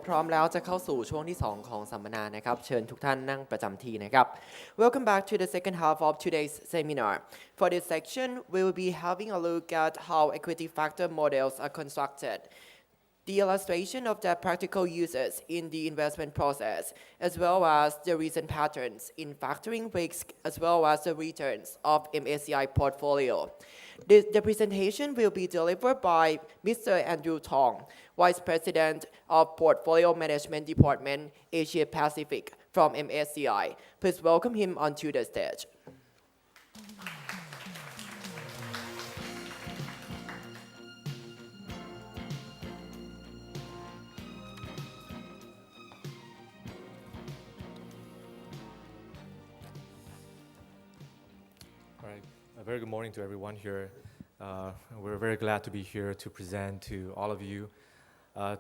พร้อมแล้วจะเข้าสู่ช่วงที่2ของสัมมนานะครับเชิญทุกท่านนั่งประจำที่นะครับ Welcome back to the second half of today's seminar. For this section, we will be having a look at how equity factor models are constructed, the illustration of their practical uses in the investment process, as well as the recent patterns in factoring risk, as well as the returns of MSCI portfolio. The presentation will be delivered by Mr. Andrew Tong, Vice President of Portfolio Management Department, Asia Pacific from MSCI. Please welcome him onto the stage. A very good morning to everyone here. We're very glad to be here to present to all of you.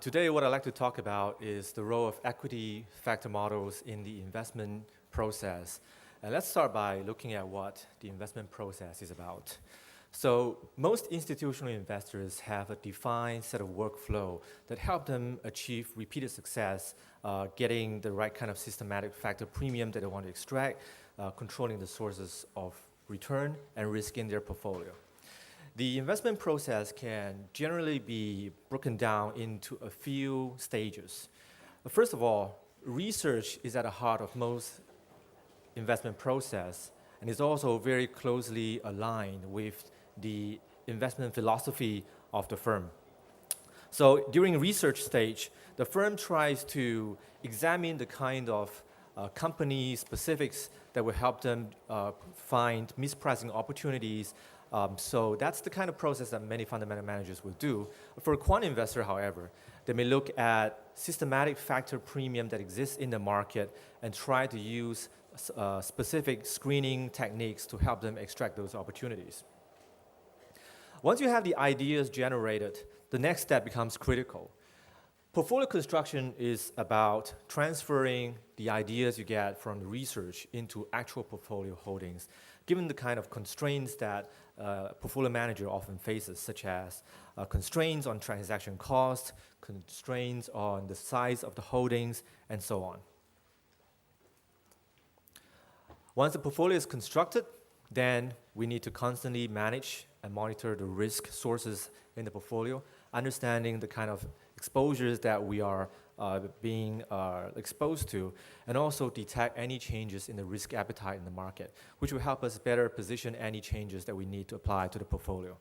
Today, what I'd like to talk about is the role of equity factor models in the investment process. And let's start by looking at what the investment process is about. So most institutional investors have a defined set of workflow that help them achieve repeated success, getting the right kind of systematic factor premium that they want to extract, controlling the sources of return and risk in their portfolio. The investment process can generally be broken down into a few stages. First of all, research is at the heart of most investment process and is also very closely aligned with the investment philosophy of the firm. So during research stage, the firm tries to examine the kind of company specifics that will help them find mispricing opportunities. So that's the kind of process that many fundamental managers will do. For a quant investor, however, they may look at systematic factor premium that exists in the market and try to use specific screening techniques to help them extract those opportunities. Once you have the ideas generated, the next step becomes critical. Portfolio construction is about transferring the ideas you get from the research into actual portfolio holdings, given the kind of constraints that a portfolio manager often faces, such as constraints on transaction cost, constraints on the size of the holdings, and so on. Once the portfolio is constructed, then we need to constantly manage and monitor the risk sources in the portfolio, understanding the kind of exposures that we are being exposed to, and also detect any changes in the risk appetite in the market, which will help us better position any changes that we need to apply to the portfolio.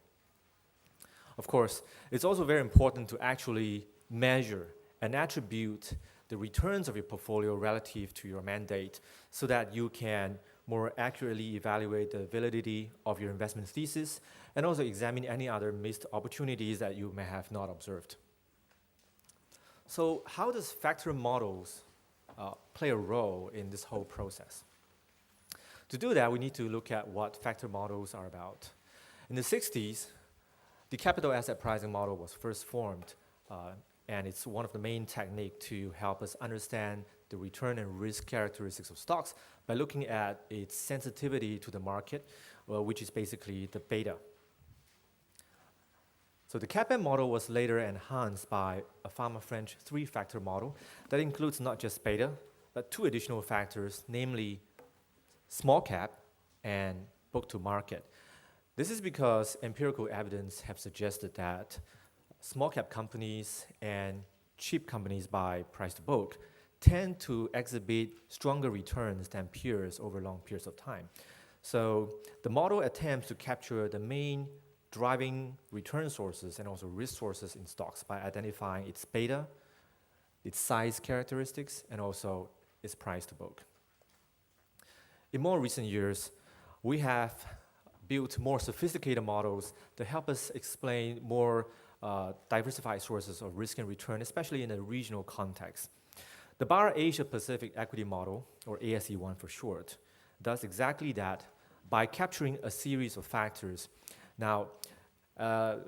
Of course, it's also very important to actually measure and attribute the returns of your portfolio relative to your mandate so that you can more accurately evaluate the validity of your investment thesis and also examine any other missed opportunities that you may have not observed. So how does factor models play a role in this whole process? To do that, we need to look at what factor models are about. In the 60s, the capital asset pricing model was first formed, and it's one of the main techniques to help us understand the return and risk characteristics of stocks by looking at its sensitivity to the market, which is basically the beta. So the CAPM model was later enhanced by a Pharma-French three-factor model that includes not just beta, but two additional factors, namely small cap and book to market. This is because empirical evidence have suggested that small cap companies and cheap companies by price to book tend to exhibit stronger returns than peers over long periods of time. So the model attempts to capture the main driving return sources and also risk sources in stocks by identifying its beta, its size characteristics, and also its price to book. In more recent years, we have built more sophisticated models to help us explain more diversified sources of risk and return, especially in a regional context. The Bar Asia Pacific Equity Model, or ASE1 for short, does exactly that by capturing a series of factors. Now,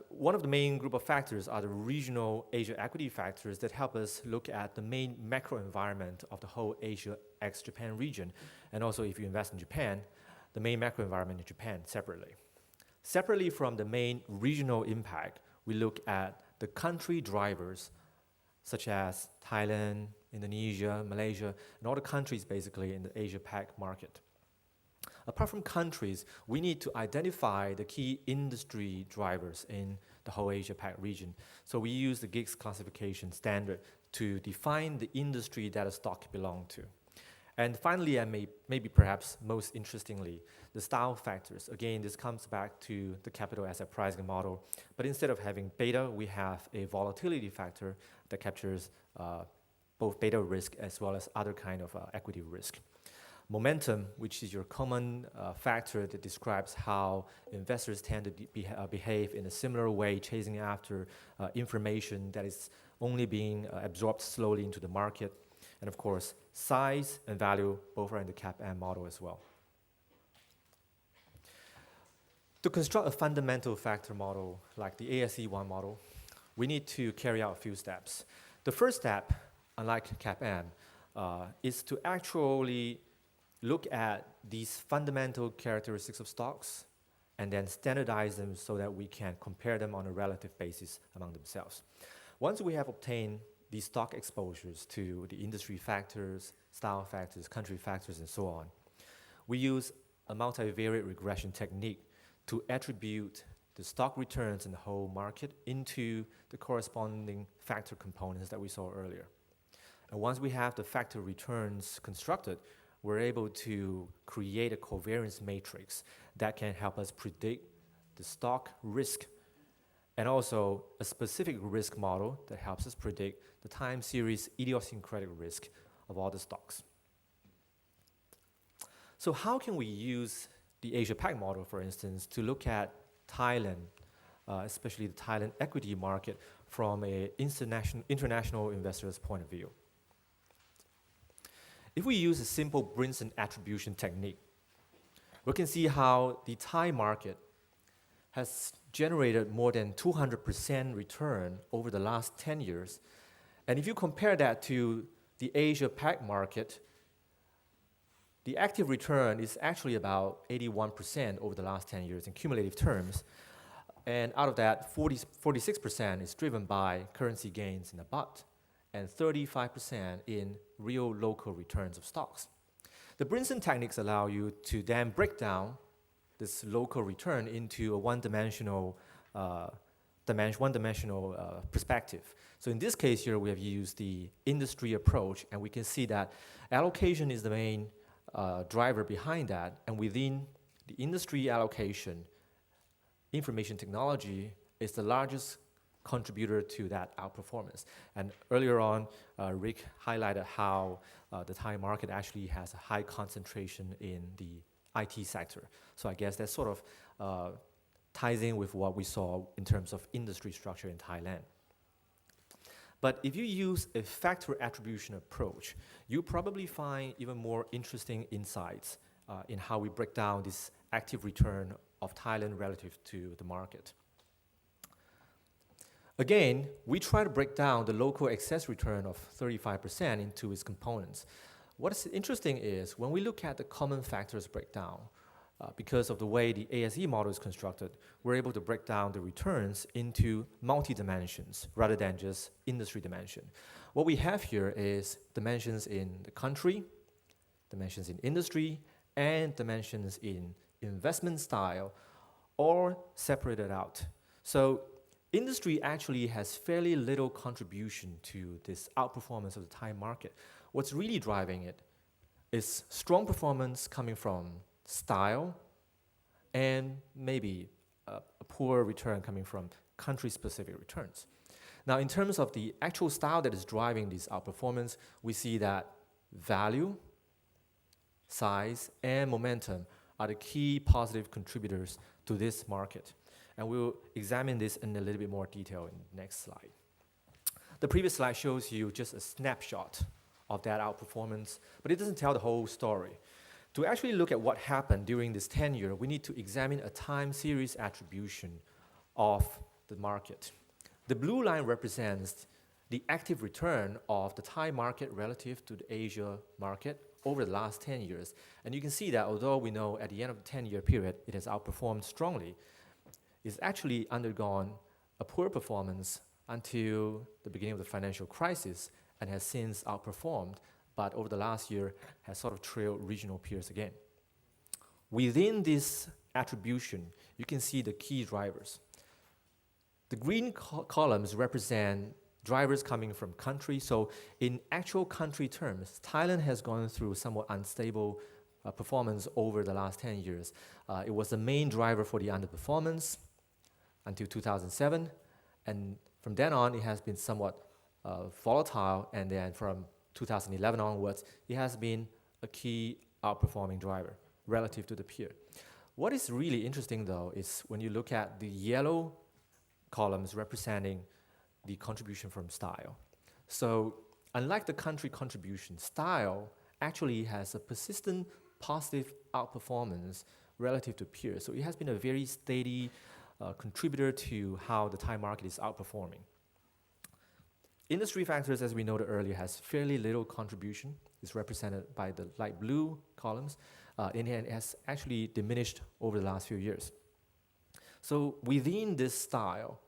one of the main group of factors are the regional Asia equity factors that help us look at the main macro environment of the whole Asia ex-Japan region. And also, if you invest in Japan, the main macro environment in Japan separately. Separately from the main regional impact, we look at the country drivers such as Thailand, Indonesia, Malaysia, and all the countries basically in the Asia-Pac market. Apart from countries, we need to identify the key industry drivers in the whole Asia-Pac region. So we use the GIGS classification standard to define the industry that a stock belongs to. And finally, and maybe perhaps most interestingly, the style factors. Again, this comes back to the capital asset pricing model. But instead of having beta, we have a volatility factor that captures both beta risk as well as other kind of equity risk. Momentum, which is your common factor that describes how investors tend to behave in a similar way, chasing after information that is only being absorbed slowly into the market. And of course, size and value both are in the CAPM model as well. To construct a fundamental factor model like the ASE1 model, we need to carry out a few steps. The first step, unlike CAPM, is to actually look at these fundamental characteristics of stocks and then standardize them so that we can compare them on a relative basis among themselves. Once we have obtained these stock exposures to the industry factors, style factors, country factors, and so on, we use a multivariate regression technique to attribute the stock returns in the whole market into the corresponding factor components that we saw earlier. And once we have the factor returns constructed, we're able to create a covariance matrix that can help us predict the stock risk and also a specific risk model that helps us predict the time series idiosyncratic risk of all the stocks. So how can we use the Asia-Pac model, for instance, to look at Thailand, especially the Thailand equity market from an international investor's point of view? If we use a simple Brinson attribution technique, we can see how the Thai market has generated more than 200% return over the last 10 years. And if you compare that to the Asia-Pac market, the active return is actually about 81% over the last 10 years in cumulative terms. And out of that, 46% is driven by currency gains in the baht, and 35% in real local returns of stocks. The Brinson techniques allow you to then break down this local return into a one-dimensional perspective. So in this case here, we have used the industry approach, and we can see that allocation is the main driver behind that. And within the industry allocation, information technology is the largest contributor to that outperformance. And earlier on, Rick highlighted how the Thai market actually has a high concentration in the IT sector. So I guess that sort of ties in with what we saw in terms of industry structure in Thailand. But if you use a factor attribution approach, you probably find even more interesting insights in how we break down this active return of Thailand relative to the market. Again, we try to break down the local excess return of 35% into its components. What is interesting is when we look at the common factors breakdown, because of the way the ASE model is constructed, we're able to break down the returns into multi-dimensions rather than just industry dimension. What we have here is dimensions in the country, dimensions in industry, and dimensions in investment style, all separated out. So industry actually has fairly little contribution to this outperformance of the Thai market. What's really driving it is strong performance coming from style and maybe a poor return coming from country-specific returns. Now, in terms of the actual style that is driving this outperformance, we see that value, size, and momentum are the key positive contributors to this market. And we'll examine this in a little bit more detail in the next slide. The previous slide shows you just a snapshot of that outperformance, but it doesn't tell the whole story. To actually look at what happened during this tenure, we need to examine a time series attribution of the market. The blue line represents the active return of the Thai market relative to the Asia market over the last 10 years. And you can see that although we know at the end of the 10-year period it has outperformed strongly, it's actually undergone a poor performance until the beginning of the financial crisis and has since outperformed, but over the last year has sort of trailed regional peers again. Within this attribution, you can see the key drivers. The green columns represent drivers coming from country. So in actual country terms, Thailand has gone through somewhat unstable performance over the last 10 years. It was the main driver for the underperformance until 2007. And from then on, it has been somewhat volatile. And then from 2011 onwards, it has been a key outperforming driver relative to the peer. What is really interesting, though, is when you look at the yellow columns representing the contribution from style. So unlike the country contribution, style actually has a persistent positive outperformance relative to peers. So it has been a very steady contributor to how the Thai market is outperforming. Industry factors, as we noted earlier, has fairly little contribution. It's represented by the light blue columns, and it has actually diminished over the last few years. So within this style,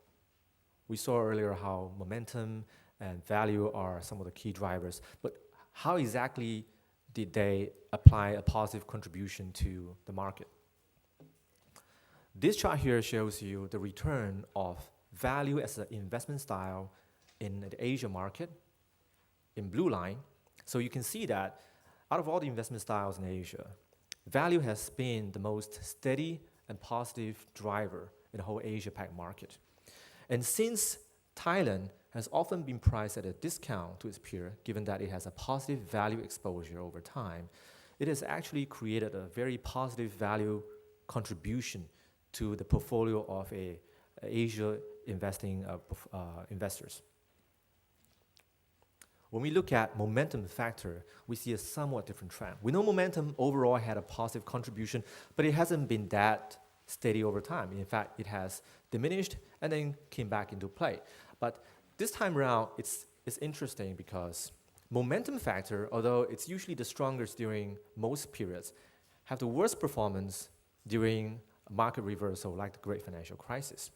we saw earlier how momentum and value are some of the key drivers, but how exactly did they apply a positive contribution to the market? This chart here shows you the return of value as an investment style in the Asia market in blue line. So you can see that out of all the investment styles in Asia, value has been the most steady and positive driver in the whole Asia-Pac market. And since Thailand has often been priced at a discount to its peer, given that it has a positive value exposure over time, it has actually created a very positive value contribution to the portfolio of Asia investing investors. When we look at momentum factor, we see a somewhat different trend. We know momentum overall had a positive contribution, but it hasn't been that steady over time. In fact, it has diminished and then came back into play. But this time around, it's interesting because momentum factor, although it's usually the strongest during most periods, have the worst performance during a market reversal like the Great Financial Crisis.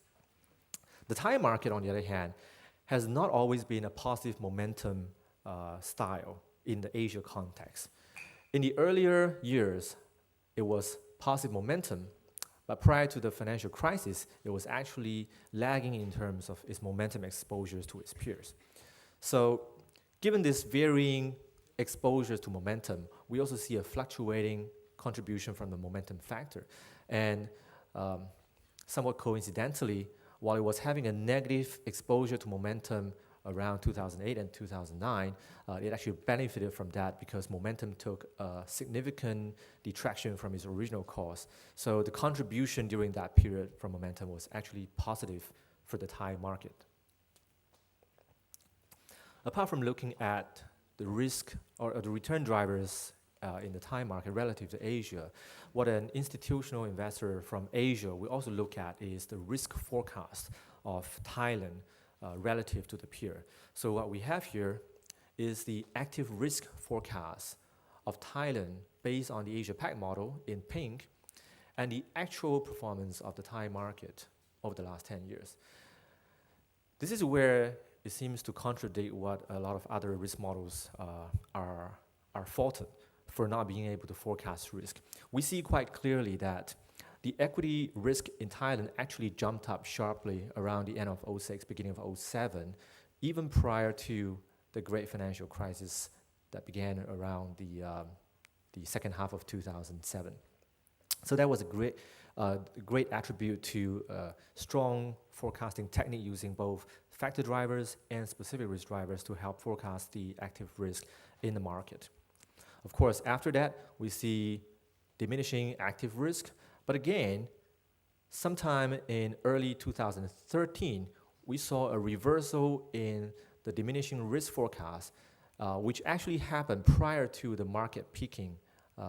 The Thai market, on the other hand, has not always been a positive momentum style in the Asia context. In the earlier years, it was positive momentum, but prior to the financial crisis, it was actually lagging in terms of its momentum exposures to its peers. So given this varying exposures to momentum, we also see a fluctuating contribution from the momentum factor. And somewhat coincidentally, while it was having a negative exposure to momentum around 2008 and 2009, it actually benefited from that because momentum took a significant detraction from its original cost. So the contribution during that period from momentum was actually positive for the Thai market. Apart from looking at the risk or the return drivers in the Thai market relative to Asia, what an institutional investor from Asia will also look at is the risk forecast of Thailand relative to the peer. So what we have here is the active risk forecast of Thailand based on the Asia-Pac model in pink and the actual performance of the Thai market over the last 10 years. This is where it seems to contradict what a lot of other risk models are faulted for not being able to forecast risk. We see quite clearly that the equity risk in Thailand actually jumped up sharply around the end of 2006, beginning of 2007, even prior to the Great Financial Crisis that began around the second half of 2007. So that was a great attribute to strong forecasting technique using both factor drivers and specific risk drivers to help forecast the active risk in the market. Of course, after that, we see diminishing active risk. But again, sometime in early 2013, we saw a reversal in the diminishing risk forecast, which actually happened prior to the market peaking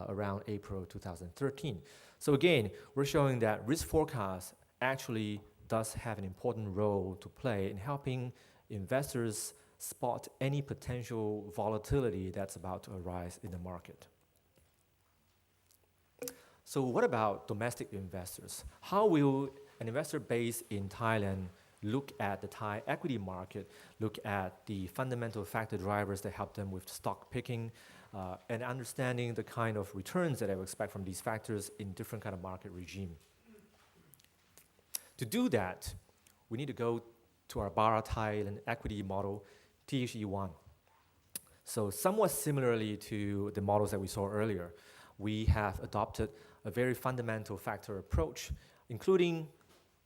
around April 2013. So again, we're showing that risk forecast actually does have an important role to play in helping investors spot any potential volatility that's about to arise in the market. So what about domestic investors? How will an investor based in Thailand look at the Thai equity market, look at the fundamental factor drivers that help them with stock picking, and understanding the kind of returns that I would expect from these factors in different kind of market regime. To do that, we need to go to our Bara Thailand equity model, THE1. So somewhat similarly to the models that we saw earlier, we have adopted a very fundamental factor approach, including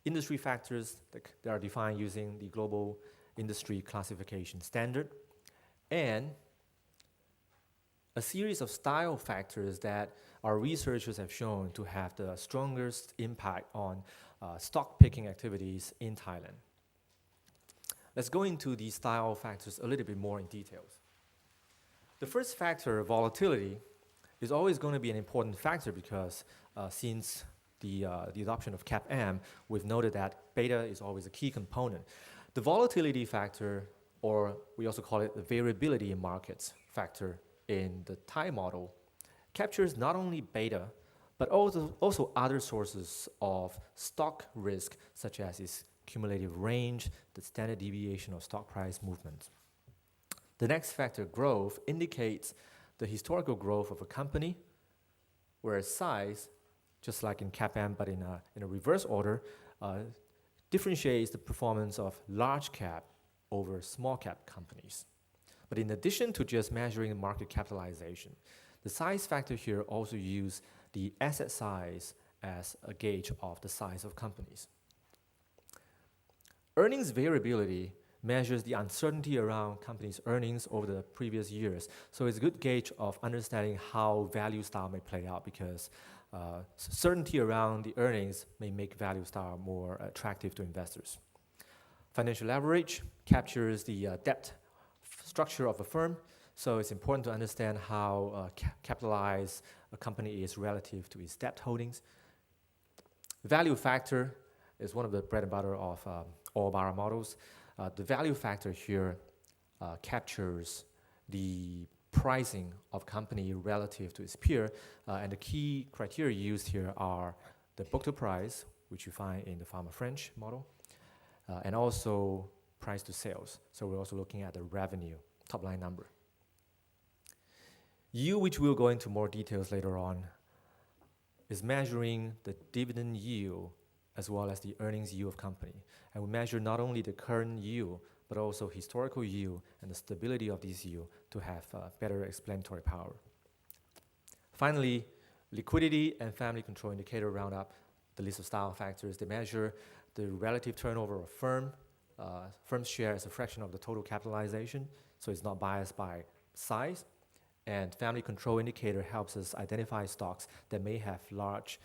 industry factors that are defined using the global industry classification standard, and a series of style factors that our researchers have shown to have the strongest impact on stock picking activities in Thailand. Let's go into these style factors a little bit more in details. The first factor, volatility, is always going to be an important factor because since the adoption of CAPM, we've noted that beta is always a key component. The volatility factor, or we also call it the variability in markets factor in the Thai model, captures not only beta, but also other sources of stock risk, such as its cumulative range, the standard deviation of stock price movement. The next factor, growth, indicates the historical growth of a company, whereas size, just like in CAPM but in a reverse order, differentiates the performance of large cap over small cap companies. But in addition to just measuring market capitalization, the size factor here also uses the asset size as a gauge of the size of companies. Earnings variability measures the uncertainty around companies' earnings over the previous years. So it's a good gauge of understanding how value style may play out because certainty around the earnings may make value style more attractive to investors. Financial leverage captures the debt structure of a firm, so it's important to understand how capitalized a company is relative to its debt holdings. Value factor is one of the bread and butter of all Bara models. The value factor here captures the pricing of company relative to its peer, and the key criteria used here are the book to price, which you find in the Pharma French model, and also price to sales. So we're also looking at the revenue, top line number. Yield, which we'll go into more details later on, is measuring the dividend yield as well as the earnings yield of company. And we measure not only the current yield, but also historical yield and the stability of this yield to have better explanatory power. Finally, liquidity and family control indicator round up the list of style factors. They measure the relative turnover of firm's share as a fraction of the total capitalization, so it's not biased by size. And family control indicator helps us identify stocks that may have large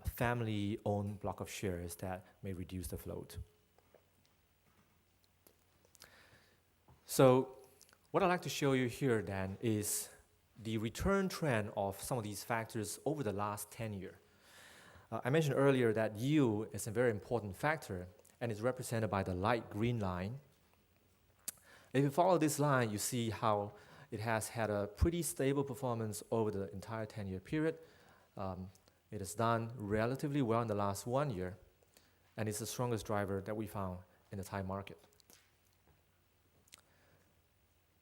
family-owned block of shares that may reduce the float. So what I'd like to show you here then is the return trend of some of these factors over the last 10 years. I mentioned earlier that yield is a very important factor and is represented by the light green line. If you follow this line, you see how it has had a pretty stable performance over the entire 10-year period. It has done relatively well in the last 1 year, and it's the strongest driver that we found in the Thai market.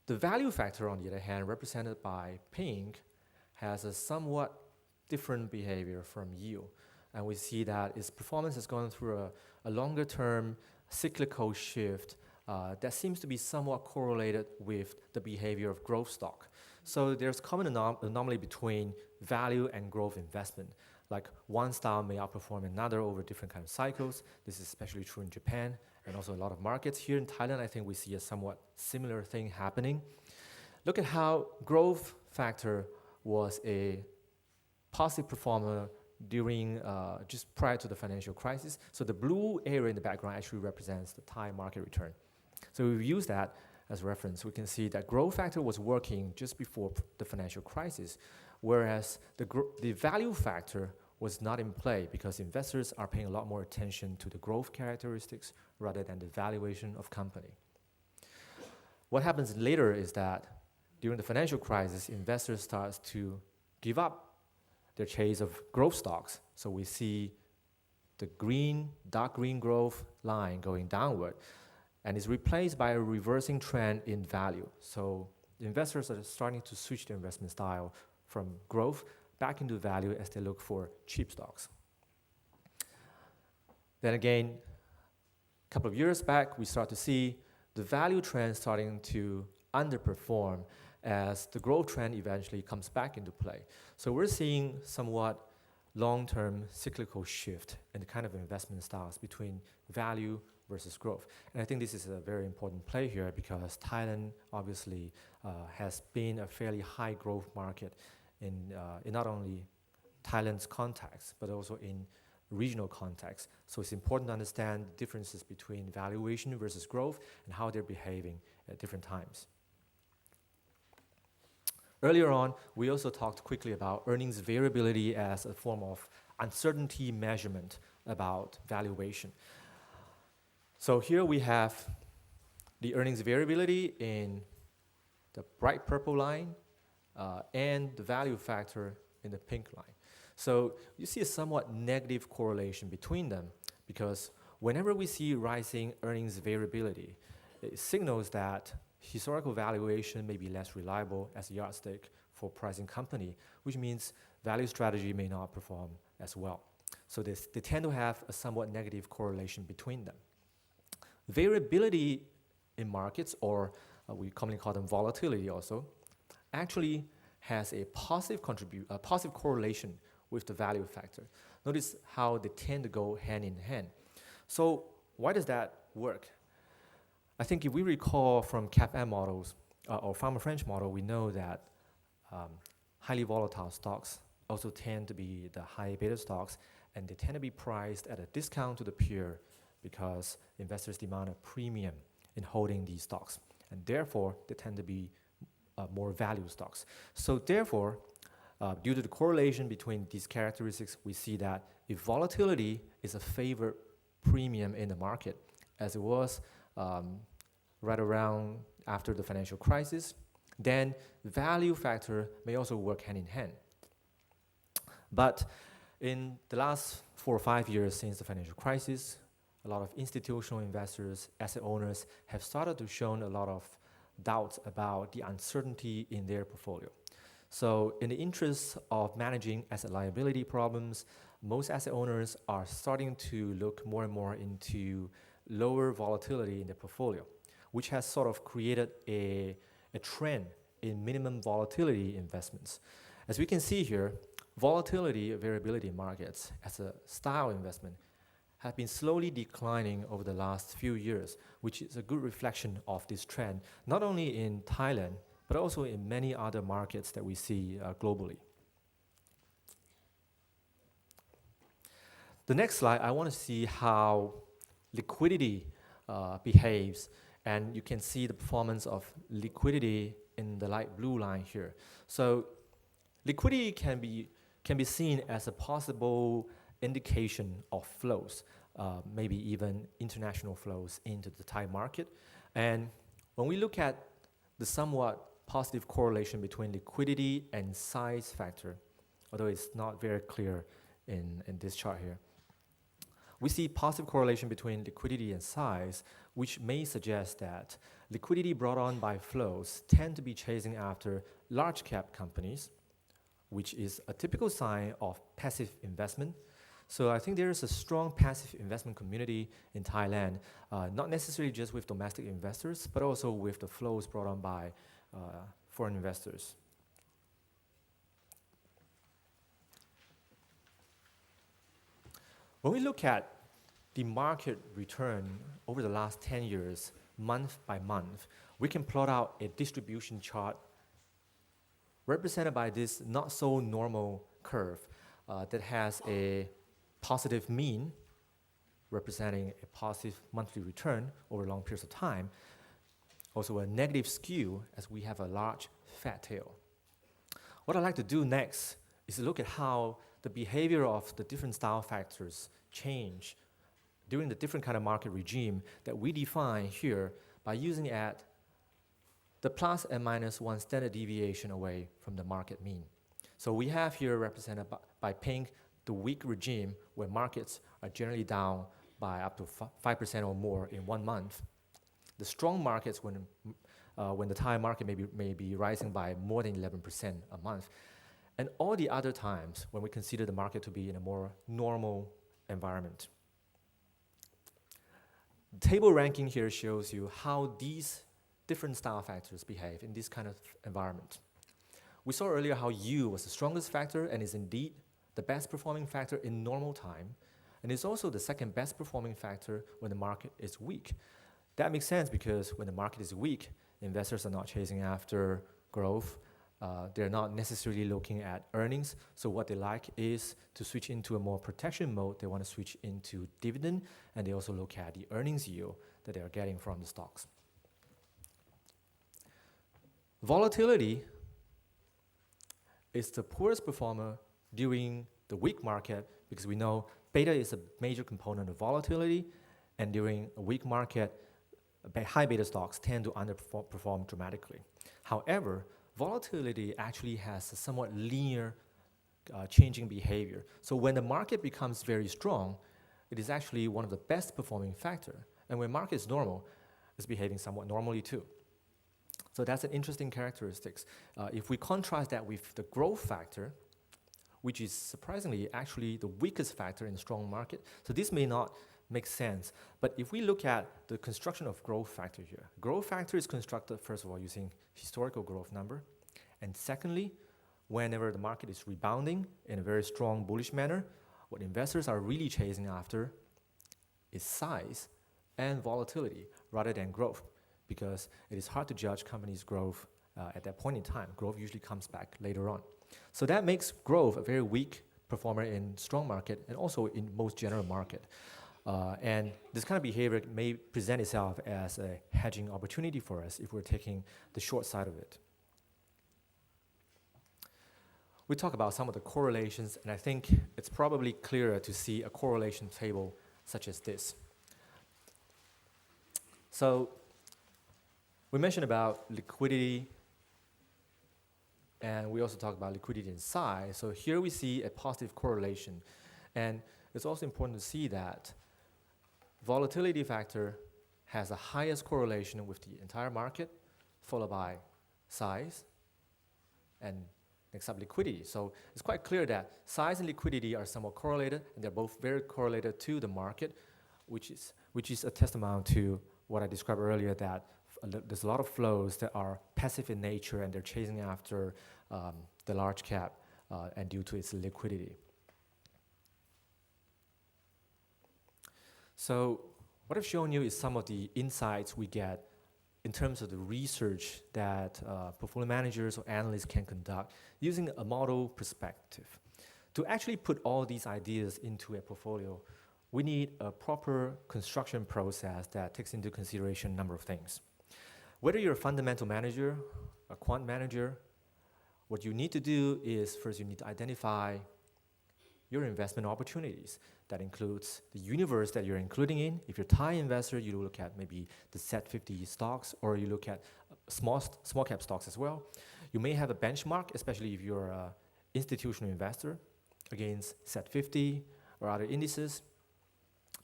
The value factor, on the other hand, represented by pink, has a somewhat different behavior from yield. And we see that its performance has gone through a longer-term cyclical shift that seems to be somewhat correlated with the behavior of growth stock. So there's common anomaly between value and growth investment. Like one style may outperform another over different kind of cycles. This is especially true in Japan and also a lot of markets. Here in Thailand, I think we see a somewhat similar thing happening. Look at how growth factor was a positive performer during just prior to the financial crisis. So the blue area in the background actually represents the Thai market return. So we've used that as reference. We can see that growth factor was working just before the financial crisis, whereas the value factor was not in play because investors are paying a lot more attention to the growth characteristics rather than the valuation of company. What happens later is that during the financial crisis, investors start to give up their chase of growth stocks. So we see the green, dark green growth line going downward, and is replaced by a reversing trend in value. So investors are starting to switch their investment style from growth back into value as they look for cheap stocks. Then again, a couple of years back, we start to see the value trend starting to underperform as the growth trend eventually comes back into play. So we're seeing somewhat long-term cyclical shift in the kind of investment styles between value versus growth. And I think this is a very important play here because Thailand obviously has been a fairly high growth market in not only Thailand's context, but also in regional context. So it's important to understand the differences between valuation versus growth and how they're behaving at different times. Earlier on, we also talked quickly about earnings variability as a form of uncertainty measurement about valuation. So here we have the earnings variability in the bright purple line and the value factor in the pink line. So you see a somewhat negative correlation between them because whenever we see rising earnings variability, it signals that historical valuation may be less reliable as a yardstick for pricing company, which means value strategy may not perform as well. So they tend to have a somewhat negative correlation between them. Variability in markets, or we commonly call them volatility also, actually has a positive correlation with the value factor. Notice how they tend to go hand in hand. So why does that work? I think if we recall from CAPM models or Farmer French model, we know that highly volatile stocks also tend to be the high beta stocks, and they tend to be priced at a discount to the peer because investors demand a premium in holding these stocks, and therefore they tend to be more value stocks. So therefore, due to the correlation between these characteristics, we see that if volatility is a favored premium in the market, as it was right around after the financial crisis, then value factor may also work hand in hand. But in the last 4 or 5 years since the financial crisis, a lot of institutional investors, asset owners have started to show a lot of doubts about the uncertainty in their portfolio. So in the interest of managing asset liability problems, most asset owners are starting to look more and more into lower volatility in their portfolio, which has sort of created a trend in minimum volatility investments. As we can see here, volatility, variability in markets as a style investment have been slowly declining over the last few years, which is a good reflection of this trend, not only in Thailand, but also in many other markets that we see globally. The next slide, I want to see how liquidity behaves, and you can see the performance of liquidity in the light blue line here. So liquidity can be seen as a possible indication of flows, maybe even international flows into the Thai market. And when we look at the somewhat positive correlation between liquidity and size factor, although it's not very clear in this chart here, we see positive correlation between liquidity and size, which may suggest that liquidity brought on by flows tend to be chasing after large cap companies, which is a typical sign of passive investment. So I think there is a strong passive investment community in Thailand, not necessarily just with domestic investors, but also with the flows brought on by foreign investors. When we look at the market return over the last 10 years, month by month, we can plot out a distribution chart represented by this not so normal curve that has a positive mean representing a positive monthly return over long periods of time, also a negative skew as we have a large fat tail. What I'd like to do next is to look at how the behavior of the different style factors change during the different kind of market regime that we define here by using at the plus and minus 1 standard deviation away from the market mean. So we have here represented by pink the weak regime where markets are generally down by up to 5% or more in 1 month. The strong markets when the Thai market may be rising by more than 11% a month. And all the other times when we consider the market to be in a more normal environment. The table ranking here shows you how these different style factors behave in this kind of environment. We saw earlier how U was the strongest factor and is indeed the best performing factor in normal time, and is also the second best performing factor when the market is weak. That makes sense because when the market is weak, investors are not chasing after growth. They're not necessarily looking at earnings. So what they like is to switch into a more protection mode. They want to switch into dividend, and they also look at the earnings yield that they are getting from the stocks. Volatility is the poorest performer during the weak market because we know beta is a major component of volatility, and during a weak market, high beta stocks tend to underperform dramatically. However, volatility actually has a somewhat linear changing behavior. So when the market becomes very strong, it is actually one of the best performing factor. And when market is normal, it's behaving somewhat normally too. So that's an interesting characteristic. If we contrast that with the growth factor, which is surprisingly actually the weakest factor in a strong market. So this may not make sense, but if we look at the construction of growth factor here, growth factor is constructed first of all using historical growth number, and secondly, whenever the market is rebounding in a very strong bullish manner, what investors are really chasing after is size and volatility rather than growth, because it is hard to judge companies' growth at that point in time. Growth usually comes back later on. So that makes growth a very weak performer in strong market and also in most general market. And this kind of behavior may present itself as a hedging opportunity for us if we're taking the short side of it. We talk about some of the correlations, and I think it's probably clearer to see a correlation table such as this. So we mentioned about liquidity, and we also talk about liquidity and size. So here we see a positive correlation, and it's also important to see that volatility factor has the highest correlation with the entire market, followed by size, and next up liquidity. So it's quite clear that size and liquidity are somewhat correlated, and they're both very correlated to the market, which is a testament to what I described earlier, that there's a lot of flows that are passive in nature, and they're chasing after the large cap and due to its liquidity. So what I've shown you is some of the insights we get in terms of the research that portfolio managers or analysts can conduct using a model perspective. To actually put all these ideas into a portfolio, we need a proper construction process that takes into consideration a number of things. Whether you're a fundamental manager, a quant manager, what you need to do is first you need to identify your investment opportunities. That includes the universe that you're including in. If you're a Thai investor, you look at maybe the Set 50 stocks, or you look at small cap stocks as well. You may have a benchmark, especially if you're an institutional investor, against Set 50 or other indices.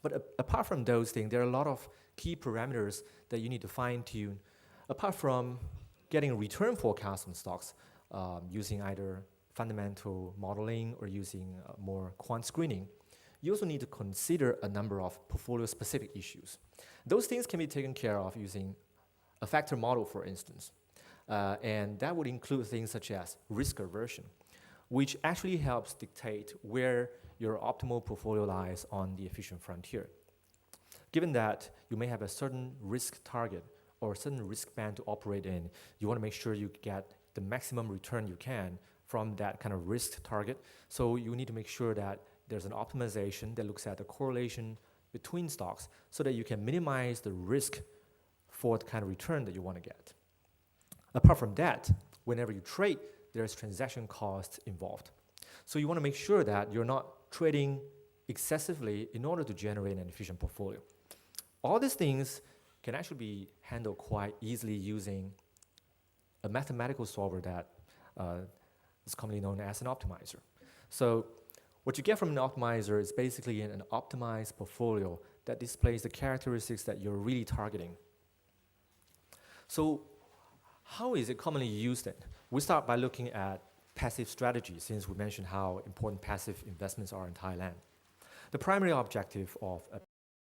But apart from those things, there are a lot of key parameters that you need to fine-tune. Apart from getting a return forecast on stocks using either fundamental modeling or using more quant screening, you also need to consider a number of portfolio-specific issues. Those things can be taken care of using a factor model, for instance. And that would include things such as risk aversion, which actually helps dictate where your optimal portfolio lies on the efficient frontier. Given that you may have a certain risk target or a certain risk band to operate in, you want to make sure you get the maximum return you can from that kind of risk target. So you need to make sure that there's an optimization that looks at the correlation between stocks so that you can minimize the risk for the kind of return that you want to get. Apart from that, whenever you trade, there's transaction costs involved. So you want to make sure that you're not trading excessively in order to generate an efficient portfolio. All these things can actually be handled quite easily using a mathematical solver that is commonly known as an optimizer. So what you get from an optimizer is basically an optimized portfolio that displays the characteristics that you're really targeting. So how is it commonly used then? We start by looking at passive strategies, since we mentioned how important passive investments are in Thailand. The primary objective of a